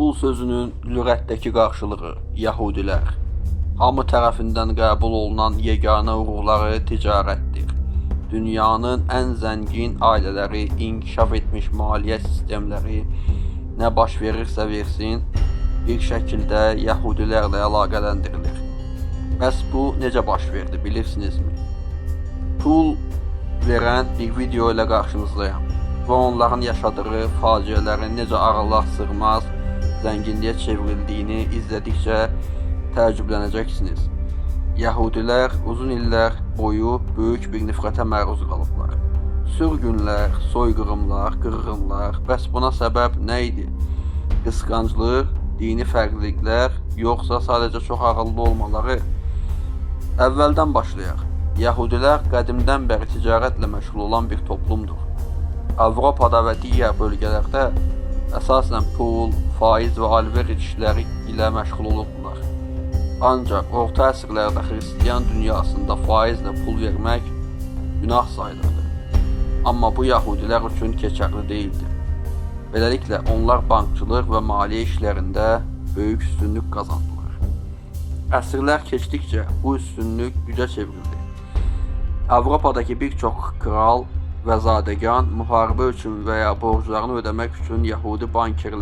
Pul sözünün lüğətdəki qarşılığı Yəhudilər. Hamı tərəfindən qəbul olunan yeganə uğurları ticarətdir. Dünyanın ən zəngin ailələri, inkişaf etmiş maliyyə sistemləri nə baş verirsə versin, bir şəkildə Yəhudilərlə əlaqələndirilir. Bəs bu necə baş verdi, bilirsinizmi? Pul verən bir video ilə qarşınızdayım və onların yaşadığı faciələrin necə ağıla sığmaz zənginliyə çevrildiyini izlədikcə təəccüblənəcəksiniz. Yəhudilər uzun illər boyu böyük bir nifrətə məruz qalıblar. Sürgünlər, soyqırımlar, qırğınlar. Bəs buna səbəb nə idi? Qısqanclıq, dini fərqliliklər, yoxsa sadəcə çox ağıllı olmaları? Əvvəldən başlayaq. Yəhudilər qədimdən bəri ticarətlə məşğul olan bir toplumdur. Avropada və digər bölgələrdə əsasən pul, faiz və alver işləri ilə məşğul olurdular. Ancaq orta əsrlərdə xristiyan dünyasında faizlə pul vermək günah sayılırdı. Amma bu Yəhudilər üçün keçərli deyildi. Beləliklə onlar bankçılıq və maliyyə işlərində böyük üstünlük qazandılar. Əsrlər keçdikcə bu üstünlük gücə çevrildi. Avropadakı bir çox kral və zadəgan müharibə üçün və ya borclarını ödəmək üçün Yəhudi bankerlər